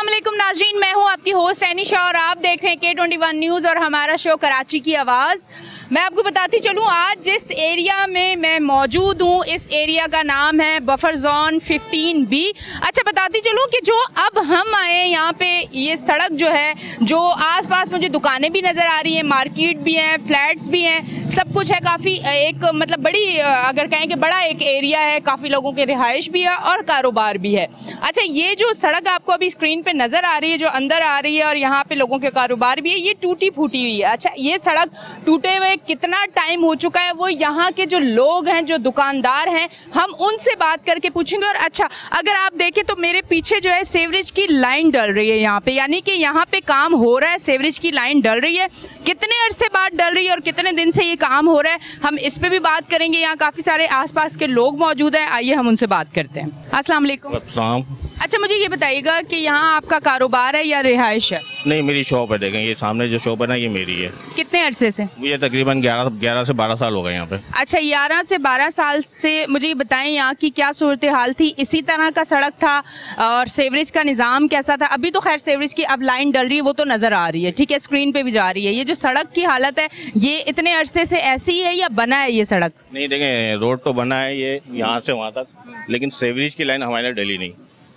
अस्सलाम वालेकुम नाज़रीन, मैं हूं आपकी होस्ट एनिशा और आप देख रहे हैं K21 न्यूज़ और हमारा शो कराची की आवाज़। मैं आपको बताती चलूं आज जिस एरिया में मैं मौजूद हूं, इस एरिया का नाम है बफर जोन 15B। अच्छा, बताती चलूं कि जो अब हम आए यहाँ पे, ये सड़क जो है, जो आसपास मुझे दुकानें भी नज़र आ रही हैं, मार्केट भी हैं, फ्लैट्स भी हैं, सब कुछ है। काफ़ी एक मतलब बड़ी, अगर कहें कि बड़ा एक एरिया है, काफ़ी लोगों के रिहाइश भी है और कारोबार भी है। अच्छा, ये जो सड़क आपको अभी स्क्रीन पे नज़र आ रही है, जो अंदर आ रही है और यहाँ पे लोगों के कारोबार भी है, ये टूटी फूटी हुई है। अच्छा, ये सड़क टूटे हुए कितना टाइम हो चुका है, वो यहाँ के जो लोग हैं, जो दुकानदार हैं, हम उनसे बात करके पूछेंगे। और अच्छा, अगर आप देखें तो मेरे पीछे जो है सीवरेज की लाइन डल रही है यहाँ पे, यानी कि यहाँ पे काम हो रहा है, सीवरेज की लाइन डल रही है। कितने अरसे बाद डल रही है और कितने दिन से ये काम हो रहा है, हम इस पे भी बात करेंगे। यहाँ काफ़ी सारे आसपास के लोग मौजूद हैं, आइए हम उनसे बात करते हैं। अस्सलाम वालेकुम। अच्छा, मुझे ये बताइएगा कि यहाँ आपका कारोबार है या रिहाइश है? नहीं, मेरी शॉप है। देखें, ये सामने जो शॉप है ना, ये मेरी है। कितने अरसे से? मुझे तकरीबन 11 से 12 साल हो गए यहाँ पे। अच्छा, 11 से 12 साल से। मुझे ये बताएं यहाँ की क्या सूरत हाल थी? इसी तरह का सड़क था और सीवरेज का निज़ाम कैसा था? अभी तो खैर सीवरेज की अब लाइन डल रही है, वो तो नज़र आ रही है, ठीक है, स्क्रीन पे भी जा रही है। ये जो सड़क की हालत है, ये इतने अरसे से ऐसी है या बना है ये सड़क? नहीं, देखें, रोड तो बना है ये यहाँ से वहाँ तक, लेकिन सीवरेज की लाइन हमारे डली नहीं।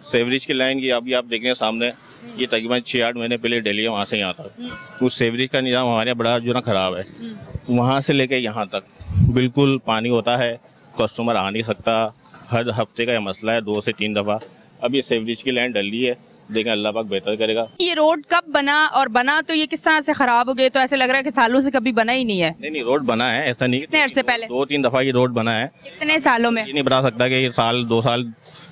सीवरेज की लाइन की अभी आप देखें सामने, ये तकरीबन 6-8 महीने पहले डली है, वहाँ से यहाँ तक। उस सीवरेज का निज़ाम हमारे यहाँ बड़ा जो ना ख़राब है। वहाँ से लेके यहाँ तक बिल्कुल पानी होता है, कस्टमर आ नहीं सकता। हर हफ्ते का ये मसला है, 2 से 3 दफ़ा। अब ये सीवरेज की लाइन डली है, देखें, अल्लाह पाक बेहतर करेगा। ये रोड कब बना और बना तो ये किस तरह से खराब हो गए? तो ऐसे लग रहा है कि सालों से कभी बना ही नहीं है। नहीं, रोड बना है, ऐसा नहीं। कितने अरसे पहले? 2-3 दफ़ा ये रोड बना है। कितने सालों में? ये नहीं बता सकता कि ये साल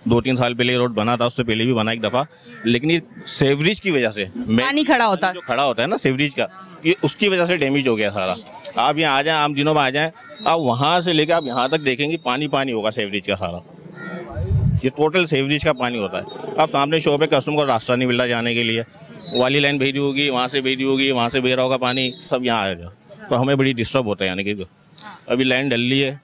2-3 साल पहले ये रोड बना था, उससे पहले भी बना एक दफ़ा, लेकिन ये सीवरेज की वजह से पानी खड़ा होता है, जो खड़ा होता है ना सीवरेज का, ये उसकी वजह से डैमेज हो गया सारा। आप यहाँ आ जाएं, आम दिनों में आ जाएं, आप वहाँ से लेकर आप यहाँ तक देखेंगे पानी पानी होगा सीवरेज का सारा। ये टोटल सीवरेज का पानी होता है। आप सामने शॉप है, कस्टमर को रास्ता नहीं मिल रहा जाने के लिए, वाली लाइन भेजी होगी, वहाँ से भेजी होगी, वहाँ से भेज रहा होगा पानी, सब यहाँ आएगा, तो हमें बड़ी डिस्टर्ब होता है। यानी कि अभी लाइन डल रही है,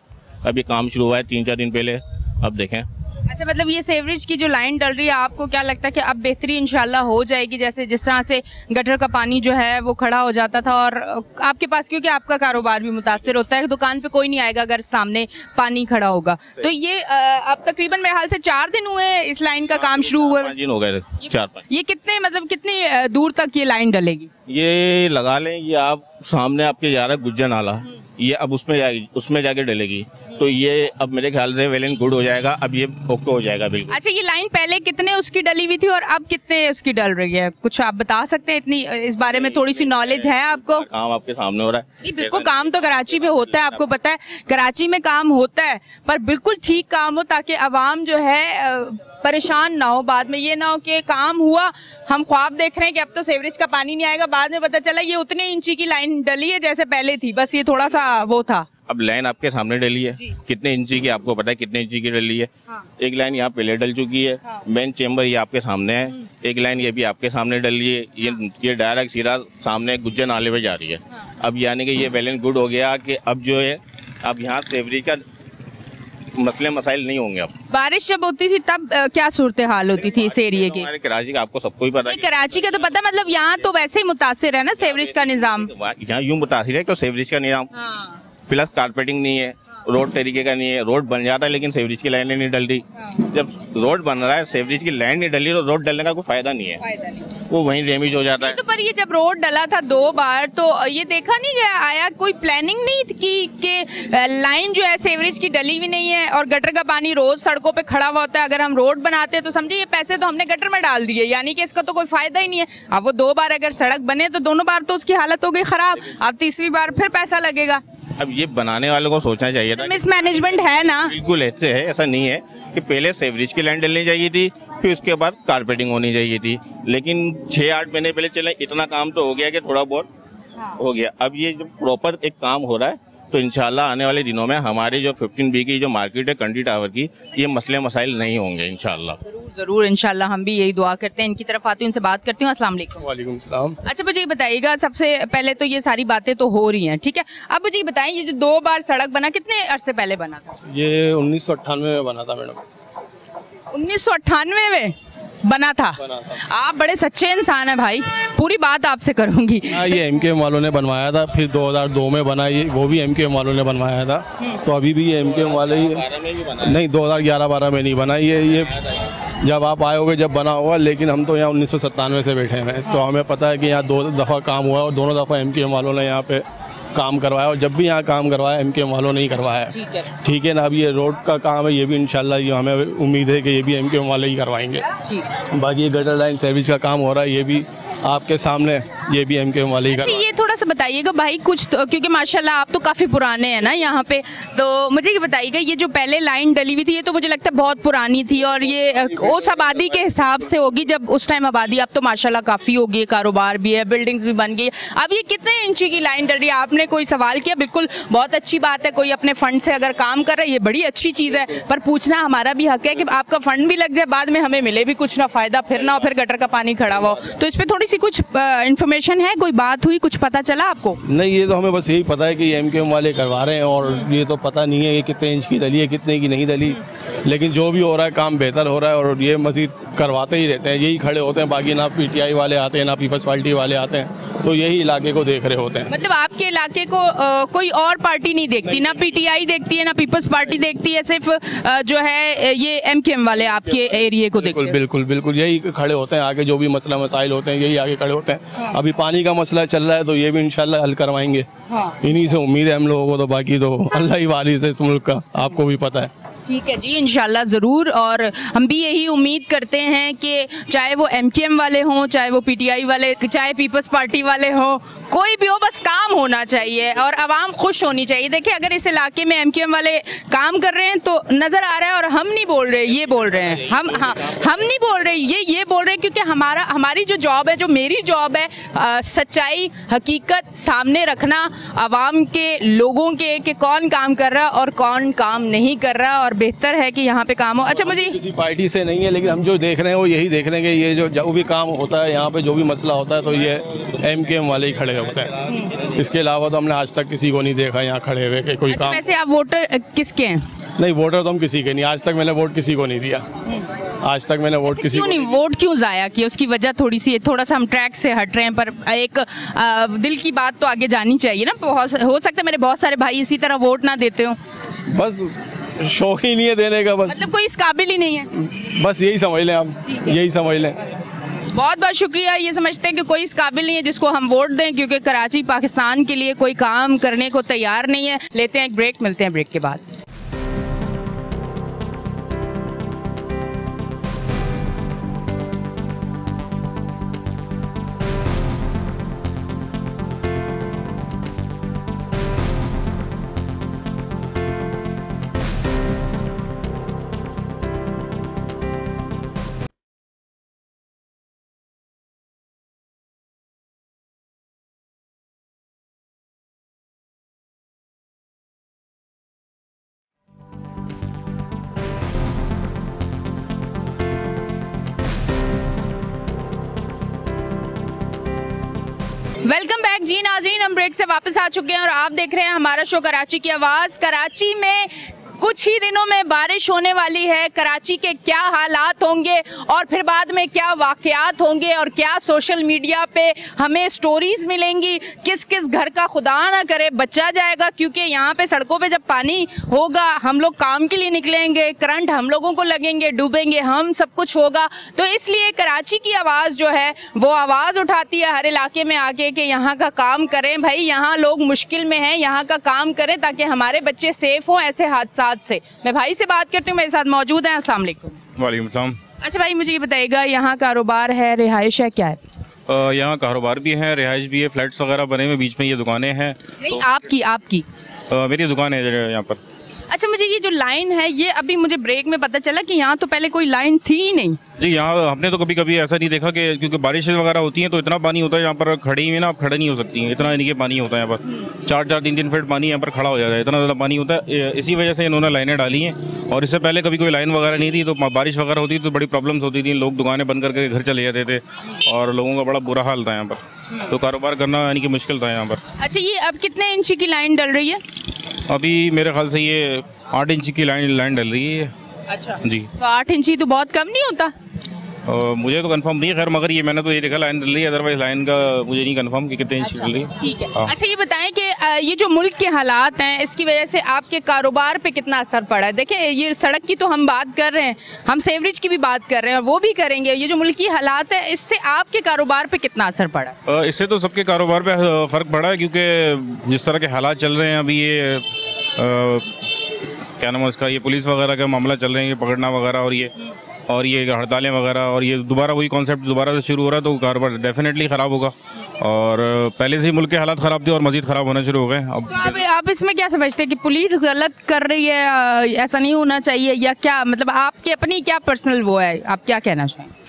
अभी काम शुरू हुआ है 3-4 दिन पहले, अब देखें। अच्छा, मतलब ये सीवरेज की जो लाइन डल रही है, आपको क्या लगता है कि अब बेहतरी इंशाल्लाह हो जाएगी? जैसे जिस तरह से गटर का पानी जो है वो खड़ा हो जाता था, और आपके पास, क्योंकि आपका कारोबार भी मुतासिर होता है, दुकान पे कोई नहीं आएगा अगर सामने पानी खड़ा होगा। तो ये अब तकरीबन मेरे हाल से 4 दिन हुए इस लाइन का काम शुरू हुआ। 5 दिन हो गए, 4-5। ये कितने, मतलब कितनी दूर तक ये लाइन डलेगी? ये लगा लें, ये आप सामने आपके जा रहा है गुज्जर नाला, ये अब उसमें जाएगी, उसमें जाके डलेगी, तो ये अब मेरे ख्याल से वेल एंड गुड हो जाएगा, अब ये ओके हो जाएगा बिल्कुल। अच्छा, ये लाइन पहले कितने उसकी डली हुई थी और अब कितने उसकी डल रही है? कुछ आप बता सकते हैं? इतनी इस बारे में थोड़ी सी नॉलेज है आपको? काम आपके सामने हो रहा है। बिल्कुल, काम तो कराची में होता है, आपको पता है, कराची में काम होता है, पर बिल्कुल ठीक काम हो, ताकि आवाम जो है परेशान ना हो बाद में। ये ना हो कि काम हुआ, हम ख्वाब देख रहे हैं कि अब तो सीवरेज का पानी नहीं आएगा, बाद में पता चला ये उतने इंची की लाइन डली है जैसे पहले थी, बस ये थोड़ा सा वो था। अब लाइन आपके सामने डली है, कितने इंची की आपको पता है, कितने इंची की डली है? हाँ। एक लाइन यहाँ पहले डल चुकी है, मेन चेम्बर ये आपके सामने है, एक लाइन ये भी आपके सामने डली है, ये डायरेक्ट सीधा सामने गुज्जर नाले पे जा रही है। अब यानी कि ये वेल एंड गुड हो गया कि अब जो है, अब यहाँ सीवरेज का मसले मसाइल नहीं होंगे। अब बारिश जब होती थी तब क्या सूरत हाल होती थी इस एरिया की? हमारे कराची का आपको सबको ही पता है। कराची का तो पता, मतलब यहाँ तो वैसे ही मुतासिर है ना सीवरेज का निज़ाम। यहाँ यूँ मुतासिर है कि सीवरेज का निज़ाम, प्लस कारपेटिंग नहीं है, रोड तरीके का नहीं है। रोड बन जाता है लेकिन सीवरेज की लाइनें नहीं डलती। जब रोड बन रहा है, सीवरेज की लाइन नहीं डली, तो रोड डलने का कोई फायदा नहीं है, वो वहीं डैमेज हो जाता है। तो पर ये जब रोड डला था 2 बार, तो ये देखा नहीं गया, आया कोई प्लानिंग नहीं थी कि लाइन जो है सीवरेज की डली भी नहीं है और गटर का पानी रोज सड़कों पे खड़ा हुआ होता है। अगर हम रोड बनाते हैं तो समझिए ये पैसे तो हमने गटर में डाल दिए, यानी कि इसका तो कोई फायदा ही नहीं है। अब वो 2 बार अगर सड़क बने तो दोनों बार तो उसकी हालत हो गई खराब, अब तीसरी बार फिर पैसा लगेगा। अब ये बनाने वालों को सोचना चाहिए था। मिसमैनेजमेंट है ना? बिल्कुल ऐसे है, ऐसा नहीं है कि पहले सीवरेज की लाइन डलनी चाहिए थी, फिर उसके बाद कारपेटिंग होनी चाहिए थी, लेकिन 6-8 महीने पहले चले, इतना काम तो हो गया कि थोड़ा बहुत हो गया। अब ये जो प्रॉपर एक काम हो रहा है, तो इंशाल्लाह आने वाले दिनों में हमारे जो 15B की जो मार्केट है कंडी टावर की, ये मसले मसाइल नहीं होंगे इंशाल्लाह। जरूर इंशाल्लाह, हम भी यही दुआ करते हैं। इनकी तरफ आती हूँ, उनसे बात करती हूँ। अस्सलाम वालेकुम। वालेकुम सलाम। अच्छा, मुझे ये बताइएगा, सबसे पहले तो ये सारी बातें तो हो रही हैं, ठीक है, अब मुझे ये बताएं, ये जो 2 बार सड़क बना, कितने अरसे पहले बना था? ये 1998 में बना था मैडम। 1998 में? बना था। आप बड़े सच्चे इंसान हैं भाई, पूरी बात आपसे करूंगी। हाँ, ये एमके वालों ने बनवाया था, फिर 2002 में बना, ये वो भी एमके वालों ने बनवाया था, तो अभी भी ये एमके वाले ही नहीं, 2011-12 में नहीं बना ये जब आप आए होगे जब बना होगा, लेकिन हम तो यहाँ 1997 से बैठे हैं, तो हमें पता है कि यहाँ 2 दफ़ा काम हुआ और दोनों दफ़ा एमके वालों ने यहाँ पे काम करवाया, और जब भी यहाँ काम करवाया एमके वालों ने ही करवाया है। ठीक है ना। अब ये रोड का काम है, ये भी इंशाल्लाह ये हमें उम्मीद है कि ये भी एमके वाले ही करवाएंगे। बाकी ये गटर लाइन सर्विस का काम हो रहा है, ये भी आपके सामने, ये भी एमके वाले ही करवाएंगे। ये थोड़ा सा बताइएगा भाई कुछ तो, क्योंकि माशाल्लाह आप तो काफ़ी पुराने हैं ना यहाँ पे, तो मुझे ये बताइएगा ये जो पहले लाइन डली हुई थी ये तो मुझे लगता है बहुत पुरानी थी, और ये उस आबादी के हिसाब से होगी जब उस टाइम आबादी, अब तो माशाल्लाह काफ़ी होगी, कारोबार भी है, बिल्डिंग्स भी बन गई। अब ये कितने इंची की लाइन डल रही है? आपने कोई सवाल किया? बिल्कुल बहुत अच्छी बात है, कोई अपने फंड से अगर काम कर रहा है ये बड़ी अच्छी चीज़ है, पर पूछना हमारा भी हक है कि आपका फंड भी लग जाए, बाद में हमें मिले भी कुछ ना फ़ायदा, फिर ना हो फिर गटर का पानी खड़ा हुआ। तो इस पर थोड़ी सी कुछ इन्फॉर्मेशन है, कोई बात हुई, कुछ पता चला आपको? नहीं, ये तो हमें बस यही पता है कि एमके वाले करवा रहे हैं, और ये तो पता नहीं है कि कितने इंच की डली है, कितने की नहीं डली, लेकिन जो भी हो रहा है काम बेहतर हो रहा है, और ये मजीद करवाते ही रहते हैं, यही खड़े होते हैं, बाकी ना पीटीआई वाले आते हैं ना पीपल्स पार्टी वाले आते हैं, तो यही इलाके को देख रहे होते हैं। मतलब आपके इलाके को कोई और पार्टी नहीं देखती, ना पीटीआई देखती है ना पीपल्स पार्टी देखती है, सिर्फ जो है ये एमकेएम वाले आपके एरिया को देखते हैं? बिल्कुल बिल्कुल यही खड़े होते हैं, आगे जो भी मसला मसाइल होते हैं यही आगे खड़े होते हैं। अभी पानी का मसला चल रहा है, तो ये भी इंशाल्लाह हल करवाएंगे, इन्हीं से उम्मीद है हम लोगों को, तो बाकी तो अल्लाह ही वारिस है इस मुल्क का, आपको भी पता है। ठीक है जी, इंशाल्लाह ज़रूर, और हम भी यही उम्मीद करते हैं कि चाहे वो एमकेएम वाले हों, चाहे वो पीटीआई वाले, चाहे पीपल्स पार्टी वाले हों, कोई भी हो, बस काम होना चाहिए और आवाम खुश होनी चाहिए। देखिए अगर इस इलाके में एमकेएम वाले काम कर रहे हैं तो नज़र आ रहा है, और हम नहीं बोल रहे, ये बोल रहे हैं हम, हाँ हम नहीं बोल रहे, ये बोल रहे हैं, क्योंकि हमारी जो जॉब है, जो मेरी जॉब है, सच्चाई हकीकत सामने रखना आवाम के, लोगों के, कि कौन काम कर रहा और कौन काम नहीं कर रहा, और बेहतर है कि यहाँ पे काम हो। अच्छा, मुझे किसी पार्टी से नहीं है, लेकिन हम जो देख रहे हैं वो यही देख रहे हैं कि ये जो भी काम होता है यहाँ पे, जो भी मसला होता है, तो ये एमकेएम वाले ही खड़े होते हैं। इसके अलावा तो हमने आज तक किसी को नहीं देखा यहाँ खड़े हुए कि कोई काम। वैसे आप वोटर किसके हैं? नहीं, वोटर तो हम किसी के नहीं, आज तक मैंने वोट किसी को नहीं दिया, आज तक मैंने वोट किसी को नहीं। वोट क्यों जाया किया? उसकी वजह थोड़ा सा हम ट्रैक से हट रहे हैं, पर एक दिल की बात तो आगे जानी चाहिए ना। हो सकता है मेरे बहुत सारे भाई इसी तरह वोट ना देते हो, बस शौक ही नहीं है देने का, बस मतलब कोई इस काबिल ही नहीं है, बस यही समझ लें आप, यही समझ लें। बहुत बहुत शुक्रिया। ये समझते हैं कि कोई इस काबिल नहीं है जिसको हम वोट दें, क्योंकि कराची पाकिस्तान के लिए कोई काम करने को तैयार नहीं है। लेते हैं एक ब्रेक, मिलते हैं ब्रेक के बाद। वेलकम बैक जी नाज़रीन, हम ब्रेक से वापस आ चुके हैं और आप देख रहे हैं हमारा शो कराची की आवाज़। कराची में कुछ ही दिनों में बारिश होने वाली है, कराची के क्या हालात होंगे और फिर बाद में क्या वाक़यात होंगे और क्या सोशल मीडिया पे हमें स्टोरीज़ मिलेंगी, किस किस घर का खुदा ना करे बचा जाएगा, क्योंकि यहाँ पे सड़कों पे जब पानी होगा हम लोग काम के लिए निकलेंगे, करंट हम लोगों को लगेंगे, डूबेंगे हम, सब कुछ होगा। तो इसलिए कराची की आवाज़ जो है वो आवाज़ उठाती है हर इलाके में आके कि यहाँ का काम करें भाई, यहाँ लोग मुश्किल में हैं, यहाँ का काम करें ताकि हमारे बच्चे सेफ़ हों ऐसे हादसा से। मैं भाई से बात करती हूँ, मेरे साथ मौजूद हैं। अस्सलाम वालेकुम। वालेकुम सलाम। अच्छा भाई, मुझे ये बताइएगा यहाँ कारोबार है, रिहाइश है, क्या है? यहाँ कारोबार भी है, रिहाइश भी है, फ्लैट्स वगैरह बने हुए, बीच में ये दुकानें हैं। नहीं, आपकी मेरी दुकान है यहाँ पर। अच्छा, मुझे ये जो लाइन है, ये अभी मुझे ब्रेक में पता चला कि यहाँ तो पहले कोई लाइन थी ही नहीं। जी, यहाँ हमने तो कभी कभी ऐसा नहीं देखा कि, क्योंकि बारिशें वगैरह होती हैं तो इतना पानी होता है यहाँ पर, खड़ी हुई ना आप खड़े नहीं हो सकती हैं, इतना इनके पानी होता है यहाँ पर, 4-4 फीट पानी यहाँ पर खड़ा हो जाता है, इतना ज़्यादा पानी होता है। इसी वजह से इन्होंने लाइनें डाली हैं, और इससे पहले कभी कोई लाइन वगैरह नहीं थी, तो बारिश वगैरह होती तो बड़ी प्रॉब्लम्स होती थी, लोग दुकानें बंद करके घर चले जाते थे और लोगों का बड़ा बुरा हाल था यहाँ पर, तो कारोबार करना यानी कि मुश्किल था यहाँ पर। अच्छा, ये अब कितने इंची की लाइन डल रही है? अभी मेरे ख्याल से ये 8 इंच की लाइन डल रही है। अच्छा जी, तो 8 इंची तो बहुत कम नहीं होता? मुझे तो कंफर्म नहीं है खैर, मगर ये मैंने तो ये देखा लाइन डल रही है, अदरवाइज लाइन का मुझे नहीं कंफर्म कि कितनी इंच डल रही है। ठीक है। हाँ। अच्छा ये बताएं कि ये जो मुल्क के हालात हैं इसकी वजह से आपके कारोबार पे कितना असर पड़ा है? देखिए ये सड़क की तो हम बात कर रहे हैं, हम सेवरेज की भी बात कर रहे हैं और वो भी करेंगे, ये जो मुल्क की हालात है इससे आपके कारोबार पे कितना असर पड़ा है? इससे तो सबके कारोबार पे फ़र्क पड़ा है, क्योंकि जिस तरह के हालात चल रहे हैं अभी, ये क्या नाम है उसका, ये पुलिस वगैरह का मामला चल रहे हैं, ये पकड़ना वगैरह और ये हड़तालें वगैरह, और ये दोबारा वही कॉन्सेप्ट दोबारा से शुरू हो रहा है, तो कारोबार डेफिनेटली ख़राब होगा। और पहले से ही मुल्क के हालात ख़राब थे और मज़ीद ख़राब होना शुरू हो गए अब। तो आप इसमें क्या समझते हैं कि पुलिस गलत कर रही है, ऐसा नहीं होना चाहिए, या क्या मतलब आपकी अपनी क्या पर्सनल वो है, आप क्या कहना चाहेंगे?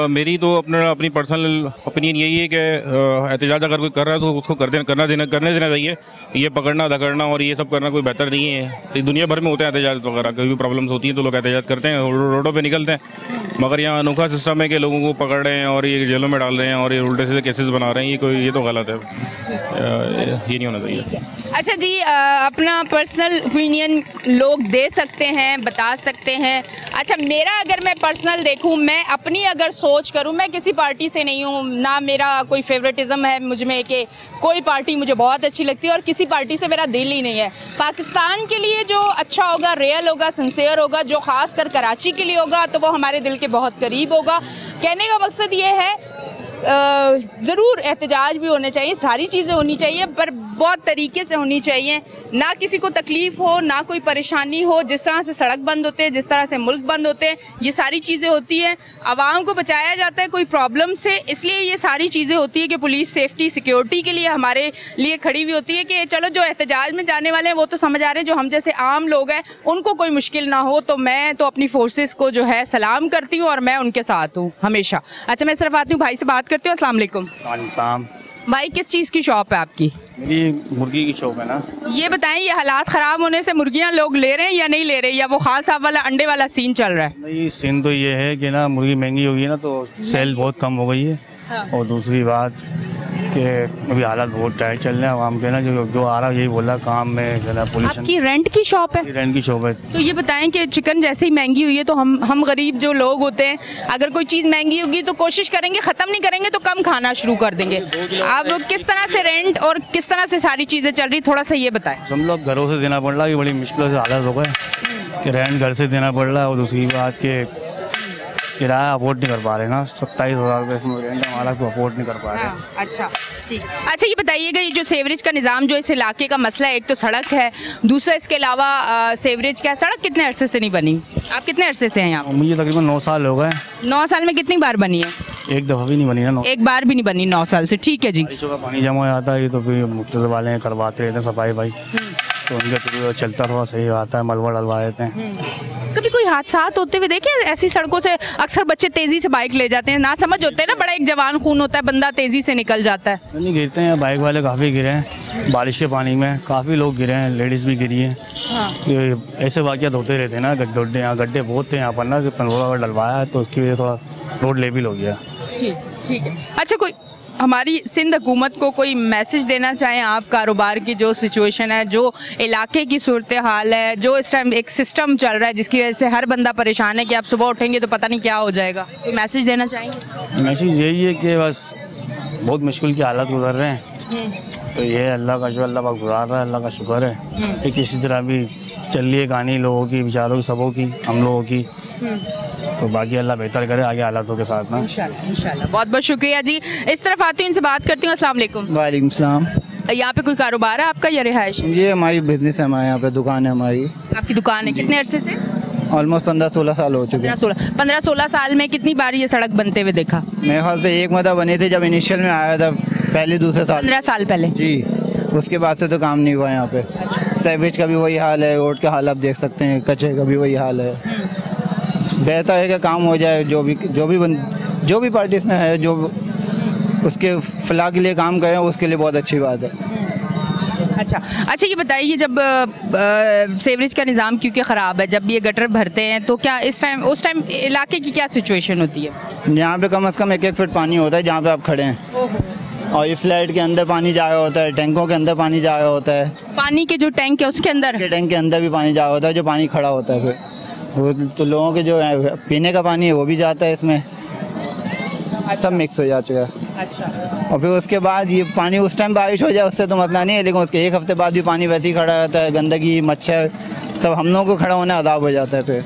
मेरी तो अपनी पर्सनल ओपिनियन यही है कि एहतजाज अगर कोई कर रहा है तो उसको करने देना चाहिए। ये पकड़ना धकड़ना और ये सब करना कोई बेहतर नहीं है। तो दुनिया भर में होते हैं एहतजाज वगैरह, कोई भी प्रॉब्लम्स होती हैं तो लोग एहतजाज करते हैं, रोडों पे निकलते हैं। मगर यहाँ अनोखा सिस्टम है कि लोगों को पकड़ रहे हैं और ये जेलों में डाल रहे हैं और ये उल्टे सीधे केसेस बना रहे हैं, ये तो गलत है, ये नहीं होना चाहिए। अच्छा जी, अपना पर्सनल ओपिनियन लोग दे सकते हैं, बता सकते हैं। अच्छा मेरा अगर मैं पर्सनल देखूं, मैं अपनी अगर सोच करूं, मैं किसी पार्टी से नहीं हूं, ना मेरा कोई फेवरेटिज्म है मुझ में कि कोई पार्टी मुझे बहुत अच्छी लगती है और किसी पार्टी से मेरा दिल ही नहीं है। पाकिस्तान के लिए जो अच्छा होगा, रियल होगा, सिंसियर होगा, जो ख़ास कर कराची के लिए होगा तो वो हमारे दिल के बहुत करीब होगा। कहने का मकसद ये है ज़रूर एहतजाज भी होने चाहिए, सारी चीज़ें होनी चाहिए, पर बहुत तरीके से होनी चाहिए, ना किसी को तकलीफ़ हो, ना कोई परेशानी हो। जिस तरह से सड़क बंद होते हैं, जिस तरह से मुल्क बंद होते हैं, ये सारी चीज़ें होती हैं, आवाम को बचाया जाता है कोई प्रॉब्लम से, इसलिए ये सारी चीज़ें होती है कि पुलिस सेफ्टी सिक्योरिटी के लिए हमारे लिए खड़ी हुई होती है कि चलो जो एहतजाज में जाने वाले हैं वो तो समझ आ रहे हैं, जो हम जैसे आम लोग हैं उनको कोई मुश्किल ना हो। तो मैं तो अपनी फोर्सेस को जो है सलाम करती हूँ और मैं उनके साथ हूँ हमेशा। अच्छा मैं सिर्फ आती हूँ, भाई से बात करते हो। अस्सलाम वालेकुम। वालेकुम। भाई किस चीज़ की शॉप है आपकी? मेरी मुर्गी की शॉप है ना। ये बताएं, ये हालात ख़राब होने से मुर्गियां लोग ले रहे हैं या नहीं ले रहे, या वो खास साहब वाला अंडे वाला सीन चल रहा है? नहीं, सीन तो ये है कि ना मुर्गी महंगी हो गई है ना, तो सेल बहुत कम हो गई है। हाँ। और दूसरी बात कि अभी हालात बहुत टाइट चल रहे हैं आवाम के ना, जो आ रहा है यही बोला काम में जो है पुलिस। आपकी रेंट की शॉप है? रेंट की शॉप है। तो ये बताएं कि चिकन जैसे ही महंगी हुई है तो हम गरीब जो लोग होते हैं, अगर कोई चीज़ महंगी होगी तो कोशिश करेंगे, ख़त्म नहीं करेंगे तो कम खाना शुरू कर देंगे। अब किस तरह से रेंट और किस तरह से सारी चीज़ें चल रही, थोड़ा सा ये बताएं। हम लोग घरों से देना पड़ रहा है, बड़ी मुश्किलों से हालत हो गए कि रेंट घर से देना पड़ रहा है। और दूसरी बात कि किराया अफोर्ड नहीं कर पा रहे ना, 27,000 रुपये इसमें रेंट हमारा को अफोर्ड नहीं कर पा रहे। हाँ, अच्छा ठीक। अच्छा ये बताइएगा, ये जो सेवरेज का निज़ाम जो इस इलाके का मसला है, एक तो सड़क है, दूसरा इसके अलावा सेवरेज क्या, सड़क कितने अरसे से नहीं बनी? आप कितने अरसे से हैं यहाँ? मुझे तकरीबन 9 साल हो गए। 9 साल में कितनी बार बनी है? एक दफ़ा भी नहीं बनी ना। एक बार भी नहीं बनी 9 साल से। ठीक है जी। बारिशों का पानी जमा हो जाता है, ये तो फिर मुख्तसर वाले करवाते रहते हैं सफाई भाई, तो उनका थ्रू चलता थोड़ा सही आता है, मलबा डलवा देते हैं। कभी कोई हादसा होते हुए देखे? ऐसी सड़कों से अक्सर बच्चे तेज़ी से बाइक ले जाते हैं, ना समझ होते हैं ना, बड़ा एक जवान खून होता है, बंदा तेज़ी से निकल जाता है। नहीं गिरते हैं, बाइक वाले काफ़ी गिरे हैं बारिश के पानी में, काफ़ी लोग गिरे हैं, लेडीज़ भी गिरी हैं। हाँ। ये ऐसे वाक़यात होते रहते हैं ना, गड्ढे यहाँ गड्ढे बहुत थे यहाँ पर ना, रोड डलवाया है तो उसकी वजह से थोड़ा रोड लेवल हो गया। ठीक है। अच्छा कोई हमारी सिंध हुकूमत को कोई मैसेज देना चाहें आप, कारोबार की जो सिचुएशन है, जो इलाके की सूरत हाल है, जो इस टाइम एक सिस्टम चल रहा है जिसकी वजह से हर बंदा परेशान है कि आप सुबह उठेंगे तो पता नहीं क्या हो जाएगा, कोई मैसेज देना चाहेंगे? मैसेज यही है कि बस बहुत मुश्किल की हालत गुजर रहे हैं, तो ये अल्लाह का जो अल्लाह पाक गुजार रहा है, अल्लाह का शुक्र है कि किसी तरह भी चल रही है कहानी लोगों की, बेचारों की, सबों की, हम लोगों की। तो बाकी अल्लाह बेहतर करे आगे हालातों के साथ ना, इंशाल्लाह। बहुत बहुत शुक्रिया जी। इस तरफ आती हूँ, इनसे बात करती हूँ। अस्सलाम वालेकुम। वालेकुम सलाम। यहाँ पे कोई कारोबार है आपका या रिहाइश? ये हमारी बिजनेस है, हमारे यहाँ पे दुकान है हमारी। आपकी दुकान है, कितने अरसे से? ऑलमोस्ट 15-16 साल हो चुके हैं। 15-16 साल में कितनी बार ये सड़क बनते हुए देखा? मेरे ख्याल से एक मरतबा बनी थी जब इनिशियल में आया था, पहले दूसरे साल। 15 साल पहले जी, उसके बाद से तो काम नहीं हुआ यहाँ पे। सेवेज का भी वही हाल है, रोड का हाल आप देख सकते हैं, कचरे का भी वही हाल है। बेहतर है कि काम हो जाए, जो भी पार्टी इसमें है, जो उसके फलाह के लिए काम करें उसके लिए बहुत अच्छी बात है। अच्छा ये बताइए, जब सेवरेज का निज़ाम क्योंकि ख़राब है, जब ये गटर भरते हैं तो क्या उस टाइम इलाके की क्या सिचुएशन होती है? यहाँ पे कम से कम 1-1 फीट पानी होता है जहाँ पे आप खड़े हैं, और ये फ्लैट के अंदर पानी जा रहा होता है, टैंकों के अंदर पानी जा रहा होता है, पानी के जो टैंक है उसके अंदर, टैंक के अंदर भी पानी जा रहा होता है, जो पानी खड़ा होता है फिर वो तो लोगों के जो है पीने का पानी है वो भी जाता है इसमें, सब मिक्स हो जा चुका है। अच्छा। और फिर उसके बाद ये पानी उस टाइम बारिश हो जाए उससे तो मसला नहीं है, लेकिन उसके एक हफ्ते बाद भी पानी वैसे ही खड़ा रहता है, गंदगी मच्छर सब हम लोगों को खड़ा होने अदाब हो जाता है। फिर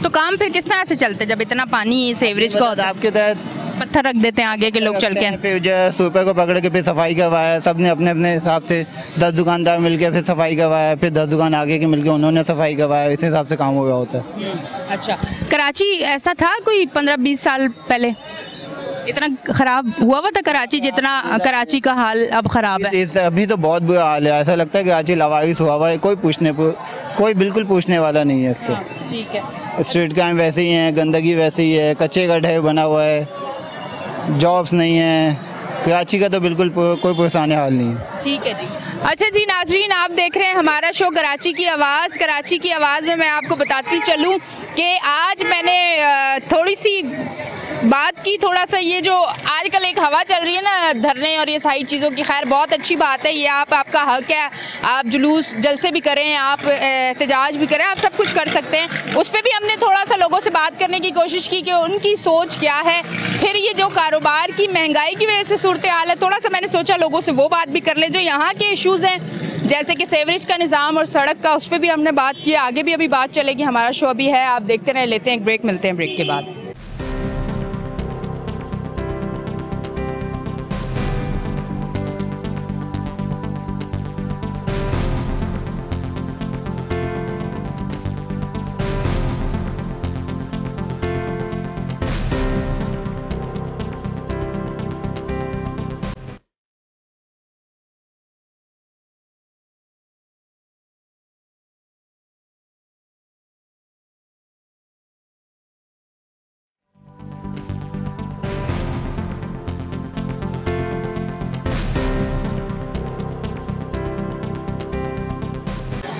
तो काम फिर किस तरह से चलते जब इतना पानी सीवरेज का होता है? आपके तहत पत्थर रख देते हैं आगे के लोग चल के। फिर जो है सुपर को पकड़ के फिर सफाई करवाया, सब ने अपने अपने हिसाब से 10 दुकानदार मिलके फिर सफाई करवाया, फिर 10 दुकान आगे के मिलके उन्होंने सफाई करवाया, इस हिसाब से काम हो रहा होता है। अच्छा, कराची ऐसा था कोई 15-20 साल पहले इतना खराब हुआ था कराची जितना कराची का हाल अब खराब है? अभी तो बहुत बुरा हाल है, ऐसा लगता है कि कराची लवारिस हुआ है, कोई बिल्कुल पूछने वाला नहीं है इसको। ठीक है। स्ट्रीट क्राइम वैसे ही है, गंदगी वैसे ही है, कच्चे का ढेर बना हुआ है, जॉब्स नहीं है, कराची का तो बिल्कुल कोई परेशानी हाल नहीं है। ठीक है जी। अच्छा जी नाजरीन, आप देख रहे हैं हमारा शो कराची की आवाज़। कराची की आवाज़ में मैं आपको बताती चलूँ कि आज मैंने थोड़ी सी बात की, थोड़ा सा ये जो आजकल एक हवा चल रही है ना धरने और ये सारी चीज़ों की, खैर बहुत अच्छी बात है, ये आपका हक है, आप जुलूस जलसे भी करें, आप एहतजाज भी करें, आप सब कुछ कर सकते हैं। उस पर भी हमने थोड़ा सा लोगों से बात करने की कोशिश की कि उनकी सोच क्या है। फिर ये जो कारोबार की महंगाई की वजह से सूरत हाल है, थोड़ा सा मैंने सोचा लोगों से वो बात भी कर ले जो यहाँ के इश्यूज़ हैं, जैसे कि सीवरेज का निज़ाम और सड़क का, उस पर भी हमने बात की। आगे भी अभी बात चलेगी, हमारा शो अभी है, आप देखते रहे, लेते हैं एक ब्रेक, मिलते हैं ब्रेक के बाद।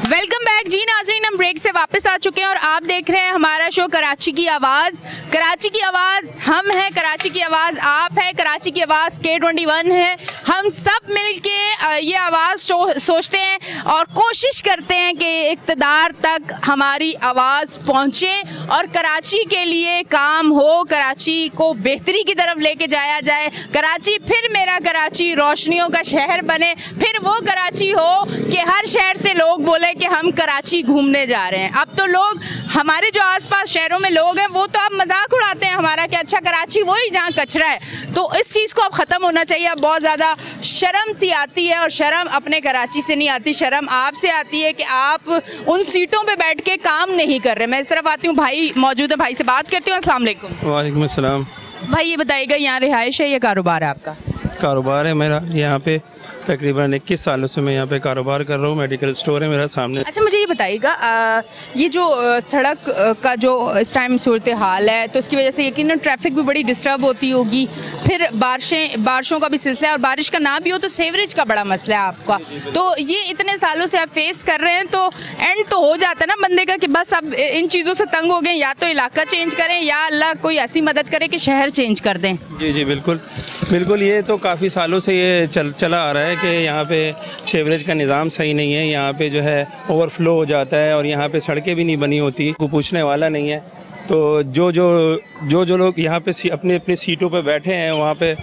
वेलकम बैक जी नाज़रीन, हम ब्रेक से वापस आ चुके हैं और आप देख रहे हैं हमारा शो कराची की आवाज़। कराची की आवाज़ हम हैं, कराची की आवाज़ आप है, कराची की आवाज़ K21 है। हम सब मिलके ये आवाज़ सोचते हैं और कोशिश करते हैं कि इक़्तिदार तक हमारी आवाज़ पहुँचे और कराची के लिए काम हो, कराची को बेहतरी की तरफ लेके जाया जाए, कराची फिर मेरा कराची रोशनियों का शहर बने, फिर वो कराची हो कि हर शहर से लोग बोले कि हम कराची घूमने जा रहे हैं। अब तो लोग हमारे जो आसपास शहरों में लोग हैं वो तो अब मजाक उड़ाते हैं हमारा कि अच्छा कराची वही जहाँ कचरा है। तो इस चीज़ को अब ख़त्म होना चाहिए। अब बहुत ज़्यादा शर्म सी आती है और शर्म अपने कराची से नहीं आती, शर्म आपसे आती है कि आप उन सीटों पे बैठ के काम नहीं कर रहे। मैं इस तरफ आती हूँ, भाई मौजूद है, भाई से बात करती हूँ। अस्सलाम वालेकुम। वालेकुम अस्सलाम। भाई ये बताइएगा, यहाँ रिहाइश है या कारोबार है आपका? कारोबार है मेरा, यहाँ पे तकरीबन 21 सालों से मैं यहाँ पे कारोबार कर रहा हूँ। मेडिकल स्टोर है मेरा सामने। अच्छा, मुझे ये बताइएगा, ये जो सड़क का जो इस टाइम सूरत हाल है तो उसकी वजह से यकीनन ट्रैफिक भी बड़ी डिस्टर्ब होती होगी, फिर बारिशों का भी सिलसिला है और बारिश का ना भी हो तो सीवरेज का बड़ा मसला है आपका। तो ये इतने सालों से आप फेस कर रहे हैं, तो एंड तो हो जाता है ना बंदे का कि बस अब इन चीज़ों से तंग हो गए, या तो इलाका चेंज करें या अल्लाह कोई ऐसी मदद करे कि शहर चेंज कर दें। जी जी बिल्कुल बिल्कुल, ये तो काफ़ी सालों से ये चला आ रहा है कि यहाँ पे सीवरेज का निज़ाम सही नहीं है, यहाँ पे जो है ओवरफ्लो हो जाता है और यहाँ पे सड़कें भी नहीं बनी होती, कोई पूछने वाला नहीं है। तो जो लोग यहाँ पे अपनी अपनी सीटों पे बैठे हैं वहाँ पे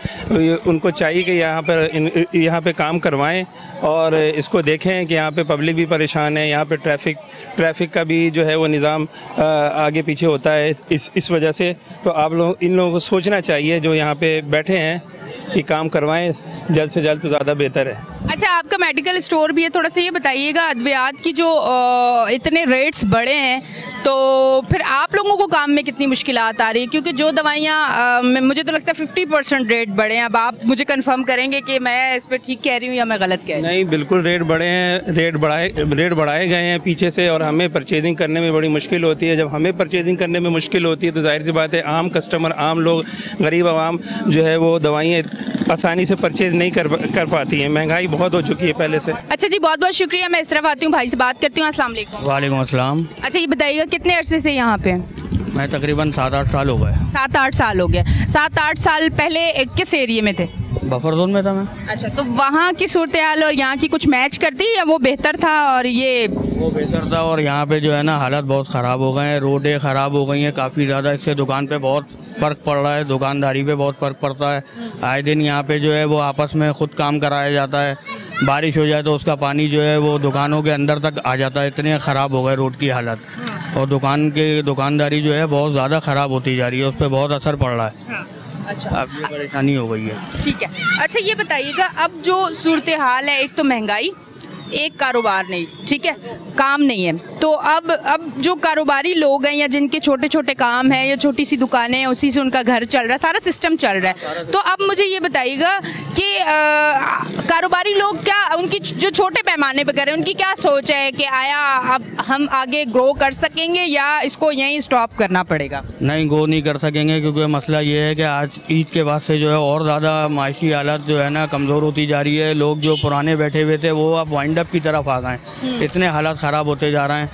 उनको चाहिए कि यहाँ पे काम करवाएं और इसको देखें कि यहाँ पे पब्लिक भी परेशान है, यहाँ पे ट्रैफिक का भी जो है वो निज़ाम आगे पीछे होता है इस वजह से। तो आप लोग इन लोगों को सोचना चाहिए जो यहाँ पे बैठे हैं कि काम करवाएं जल्द से जल्द तो ज़्यादा बेहतर है। अच्छा, आपका मेडिकल स्टोर भी है, थोड़ा सा ये बताइएगा, अद्वियात की जो इतने रेट्स बढ़े हैं तो फिर आप लोगों को काम में कितनी मुश्किलात आ रही है? क्योंकि जो दवाइयाँ मुझे तो लगता है 50% रेट बढ़े हैं। अब आप मुझे कंफर्म करेंगे कि मैं इस पर ठीक कह रही हूँ या मैं गलत कह रही हूँ? नहीं, बिल्कुल रेट बढ़े हैं, रेट बढ़ाए गए हैं पीछे से और हमें परचेजिंग करने में बड़ी मुश्किल होती है। जब हमें परचेजिंग करने में मुश्किल होती है तो जाहिर सी बात है आम कस्टमर, आम लोग, गरीब आवाम जो है वो दवाइयाँ आसानी से परचेज नहीं कर पाती हैं। महंगाई बहुत हो चुकी है पहले से। अच्छा जी, बहुत बहुत शुक्रिया। मैं इस तरफ आती हूँ, भाई से बात करती हूँ। अस्सलाम वालेकुम। वालेकुम अस्सलाम। अच्छा, ये बताइएगा कितने अरसे से यहाँ पे? मैं तकरीबन 7-8 साल हो गए। 7-8 साल हो गए। 7-8 साल पहले किस एरिया में थे? बफर जोन में था मैं। अच्छा, तो वहाँ की सूरत हाल और यहाँ की कुछ मैच करती है या वो बेहतर था? और ये वो बेहतर था और यहाँ पे जो है ना हालत बहुत ख़राब हो गए हैं, रोडें ख़राब हो गई हैं काफ़ी ज़्यादा। इससे दुकान पे बहुत फ़र्क पड़ रहा है, दुकानदारी पे बहुत फ़र्क पड़ता है। आए दिन यहाँ पे जो है वो आपस में ख़ुद काम कराया जाता है, बारिश हो जाए तो उसका पानी जो है वो दुकानों के अंदर तक आ जाता है। इतने ख़राब हो गए रोड की हालत, और दुकानदारी जो है बहुत ज़्यादा ख़राब होती जा रही है, उस पर बहुत असर पड़ रहा है। हाँ, अच्छा, अब ये परेशानी हो गई है। ठीक है। अच्छा, ये बताइएगा, अब जो सूरत हाल है, एक तो महंगाई, एक कारोबार नहीं, ठीक है, काम नहीं है, तो अब जो कारोबारी लोग हैं या जिनके छोटे छोटे काम हैं या छोटी सी दुकानें हैं, उसी से उनका घर चल रहा है, सारा सिस्टम चल रहा है। तो अब मुझे ये बताइएगा कि कारोबारी लोग क्या, उनकी जो छोटे पैमाने पर कर रहे हैं, उनकी क्या सोच है कि आया अब हम आगे ग्रो कर सकेंगे या इसको यहीं स्टॉप करना पड़ेगा? नहीं, ग्रो नहीं कर सकेंगे, क्योंकि मसला ये है कि आज ईद के बाद से जो है और ज़्यादा माशी हालत जो है ना कमज़ोर होती जा रही है। लोग जो पुराने बैठे हुए थे वो अब वाइंड अप की तरफ आ गए, इतने हालात ख़राब होते जा रहे हैं।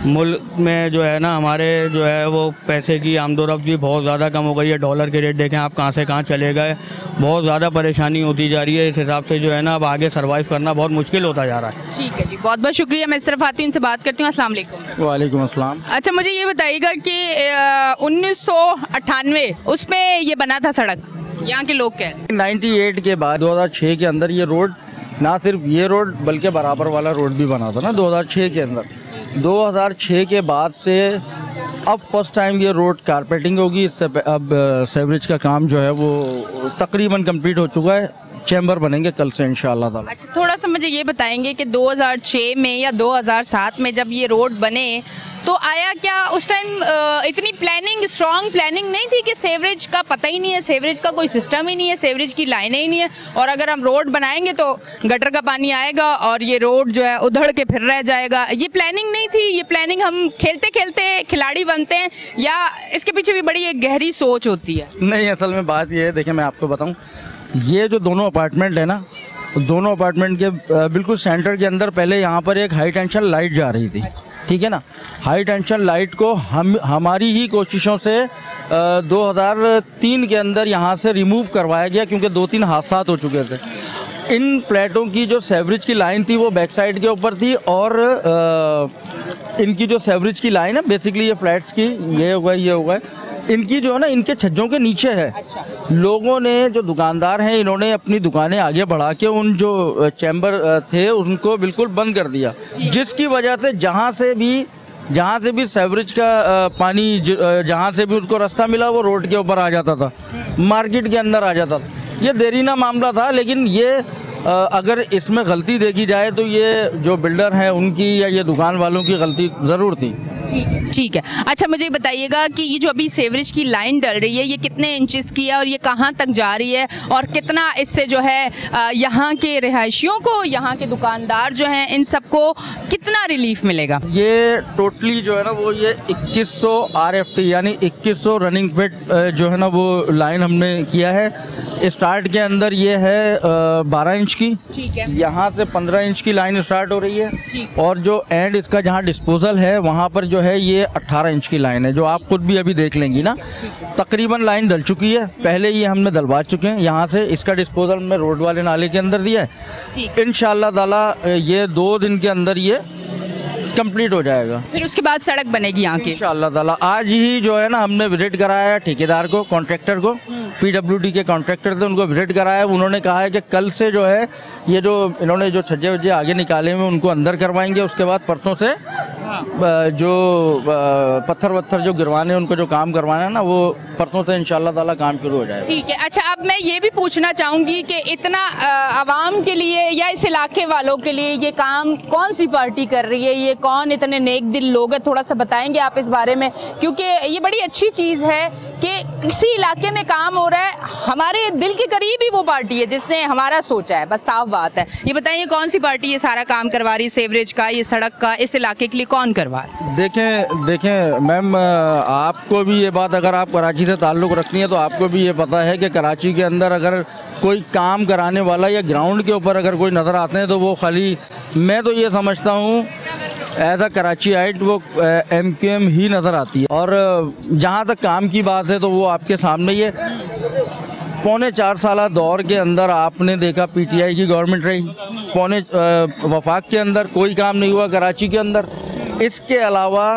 मुल्क में जो है ना हमारे जो है वो पैसे की आमदोरफ्त भी बहुत ज़्यादा कम हो गई है। डॉलर के रेट देखें आप कहाँ से कहाँ चले गए, बहुत ज़्यादा परेशानी होती जा रही है। इस हिसाब से जो है ना अब आगे सर्वाइव करना बहुत मुश्किल होता जा रहा है। ठीक है जी, बहुत बहुत शुक्रिया। मैं इस तरफ आती हूँ, इनसे बात करती हूँ। अस्सलाम वालेकुम। वालेकुम अस्सलाम। अच्छा, मुझे ये बताइएगा कि 1998 उसमें ये बना था सड़क, यहाँ के लोग कह रहे हैं 98 के बाद 2006 के अंदर ये रोड, ना सिर्फ ये रोड बल्कि बराबर वाला रोड भी बना था ना 2006 के अंदर। 2006 के बाद से अब फर्स्ट टाइम ये रोड कारपेटिंग होगी। इससे अब सेवरेज का काम जो है वो तकरीबन कंप्लीट हो चुका है। चैम्बर बनेंगे कल से इंशाअल्लाह ताला। अच्छा, थोड़ा सा मुझे ये बताएंगे कि 2006 में या 2007 में जब ये रोड बने तो आया क्या उस टाइम इतनी प्लानिंग, स्ट्रॉन्ग प्लानिंग नहीं थी कि सेवरेज का पता ही नहीं है, सेवरेज का कोई सिस्टम ही नहीं है, सेवरेज की लाइनें ही नहीं है, और अगर हम रोड बनाएंगे तो गटर का पानी आएगा और ये रोड जो है उधड़ के फिर रह जाएगा। ये प्लानिंग नहीं थी? ये प्लानिंग हम खेलते खेलते खिलाड़ी बनते हैं या इसके पीछे भी बड़ी एक गहरी सोच होती है? नहीं, असल में बात ये है, देखिए मैं आपको बताऊँ, ये जो दोनों अपार्टमेंट है ना, दोनों अपार्टमेंट के बिल्कुल सेंटर के अंदर पहले यहाँ पर एक हाई टेंशन लाइट जा रही थी, ठीक है ना। हाई टेंशन लाइट को हमारी ही कोशिशों से 2003 के अंदर यहाँ से रिमूव करवाया गया, क्योंकि 2-3 हादसा हो चुके थे। इन फ्लैटों की जो सेवरेज की लाइन थी वो बैक साइड के ऊपर थी, और इनकी जो सेवरेज की लाइन है बेसिकली ये फ्लैट्स की, ये होगा इनकी जो है ना इनके छज्जों के नीचे है। अच्छा। लोगों ने, जो दुकानदार हैं, इन्होंने अपनी दुकानें आगे बढ़ा के उन जो चैम्बर थे उनको बिल्कुल बंद कर दिया, जिसकी वजह से जहाँ से भी सेवरेज का पानी जहाँ से भी उनको रास्ता मिला वो रोड के ऊपर आ जाता था, मार्केट के अंदर आ जाता था। ये देरीना मामला था, लेकिन ये अगर इसमें गलती देखी जाए तो ये जो बिल्डर हैं उनकी या ये दुकान वालों की गलती ज़रूर थी। ठीक है। अच्छा, मुझे बताइएगा कि ये जो अभी सेवरेज की लाइन डल रही है ये कितने इंचेस की है और ये कहाँ तक जा रही है, और कितना इससे जो है यहाँ के रिहायशियों को, यहाँ के दुकानदार जो हैं, इन सबको कितना रिलीफ मिलेगा? ये टोटली जो है ना वो ये 2100 RFT यानी 2100 रनिंग फिट जो है ना वो लाइन हमने किया है। स्टार्ट के अंदर ये है 12 इंच की, ठीक है। यहाँ से 15 इंच की लाइन स्टार्ट हो रही है, और जो एंड इसका जहाँ डिस्पोजल है वहाँ पर जो है ये 18 इंच की लाइन है, जो आप खुद भी अभी देख लेंगी ना। तकरीबन लाइन डल चुकी है, पहले ये हमने डलवा चुके हैं। यहाँ से इसका डिस्पोजल में रोड वाले नाले के अंदर दिया है। इंशाअल्लाह ताला ये 2 दिन के अंदर ये कंप्लीट हो जाएगा, फिर उसके बाद सड़क बनेगी यहाँ की इंशाअल्लाह ताला। आज ही जो है ना हमने विजिट कराया है ठेकेदार को, कॉन्ट्रैक्टर को, PWD के कॉन्ट्रैक्टर थे, उनको विजिट कराया। उन्होंने कहा है कि कल से जो है ये जो इन्होंने जो छज्जे वज्जे आगे निकाले हुए उनको अंदर करवाएंगे। उसके बाद परसों से जो पत्थर वत्थर जो गिरवाने उनको जो काम करवाना है ना वो परसों से इंशाअल्लाह ताला काम शुरू हो जाएगा। ठीक है। अच्छा, अब मैं ये भी पूछना चाहूँगी कि इतना आवाम के लिए या इस इलाके वालों के लिए ये काम कौन सी पार्टी कर रही है, ये कौन इतने नेक दिल लोग हैं, थोड़ा सा बताएंगे आप इस बारे में? क्योंकि ये बड़ी अच्छी चीज़ है कि किसी इलाके में काम हो रहा है, हमारे दिल के करीब ही वो पार्टी है जिसने हमारा सोचा है, बस साफ बात है। ये बताइए कौन सी पार्टी ये सारा काम करवा रही है, सेवरेज का, ये सड़क का, इस इलाके के लिए कौन करवा रहा है? देखें मैम, आपको भी ये बात, अगर आप कराची से ताल्लुक़ रखती हैं तो आपको भी ये पता है कि कराची के अंदर अगर कोई काम कराने वाला या ग्राउंड के ऊपर अगर कोई नज़र आते हैं तो वो खाली, मैं तो ये समझता हूँ एज अ कराची आइट वो MQM ही नज़र आती है। और जहाँ तक काम की बात है तो वो आपके सामने ही है। पौने 4 साल दौर के अंदर आपने देखा पीटीआई की गवर्नमेंट रही, पौने वफाक के अंदर कोई काम नहीं हुआ कराची के अंदर। इसके अलावा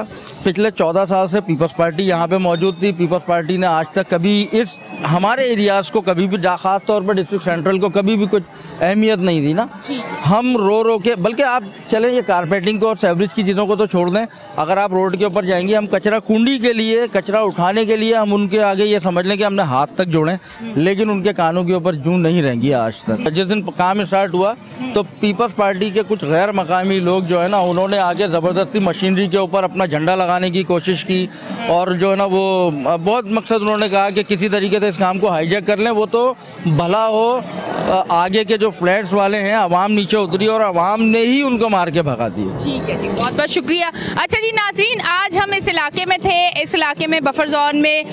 पिछले 14 साल से पीपल्स पार्टी यहाँ पे मौजूद थी। पीपल्स पार्टी ने आज तक कभी इस हमारे एरियाज़ को कभी भी, ख़ास तौर पर डिस्ट्रिक्ट सेंट्रल को कभी भी कुछ अहमियत नहीं दी ना। हम रो के, बल्कि आप चलें ये कारपेटिंग को और सेवरेज की चीज़ों को तो छोड़ दें, अगर आप रोड के ऊपर जाएंगे, हम कचरा कुंडी के लिए, कचरा उठाने के लिए हम उनके आगे ये समझ लें कि हमने हाथ तक जोड़ें, लेकिन उनके कानों के ऊपर जूं नहीं रहेंगी आज तक। जिस दिन काम स्टार्ट हुआ तो पीपल्स पार्टी के कुछ गैर मकामी लोग जो है ना, उन्होंने आगे ज़बरदस्ती मशीनरी के ऊपर अपना झंडा लगाने की कोशिश की, और जो है ना वो बहुत मकसद उन्होंने कहा कि किसी तरीके से इस काम को हाईजैक कर लें। वो तो भला हो, आगे के जो फ्लैट्स वाले हैं, आवाम नीचे उतरी और आवाम ने ही उनको मार के भगा दिया। ठीक है जी, बहुत बहुत शुक्रिया। अच्छा जी नाज़रीन, आज हम इस इलाके में थे। इस इलाके में बफर जोन में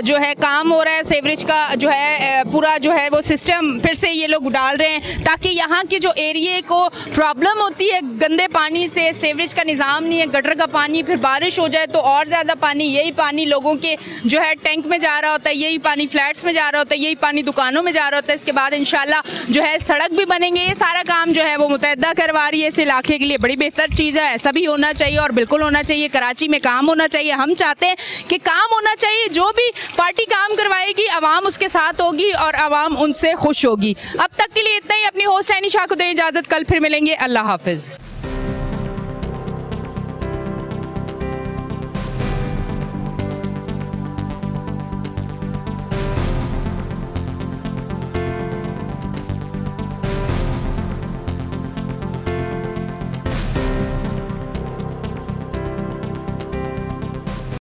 जो है काम हो रहा है, सेवरेज का जो है पूरा जो है वो सिस्टम फिर से ये लोग डाल रहे हैं, ताकि यहाँ के जो एरिए को प्रॉब्लम होती है गंदे पानी से, सेवरेज का निज़ाम नहीं है, गटर का पानी, फिर बारिश हो जाए तो और ज़्यादा पानी, यही पानी लोगों के जो है टैंक में जा रहा होता है, यही पानी फ्लैट्स में जा रहा होता है, यही पानी दुकानों में जा रहा होता है। इसके बाद इंशाल्लाह जो है सड़क भी बनेंगे। ये सारा काम जो है वो मुतहदा करवा रही है। इस इलाके के लिए बड़ी बेहतर चीज़ है, ऐसा भी होना चाहिए और बिल्कुल होना चाहिए। कराची में काम होना चाहिए। हम चाहते हैं कि काम होना चाहिए। जो भी पार्टी काम करवाएगी आवाम उसके साथ होगी और आवाम उनसे खुश होगी। अब तक के लिए इतना ही। अपनी होस्ट एनी शाह को दें इजाज़त, कल फिर मिलेंगे। अल्लाह हाफिज़।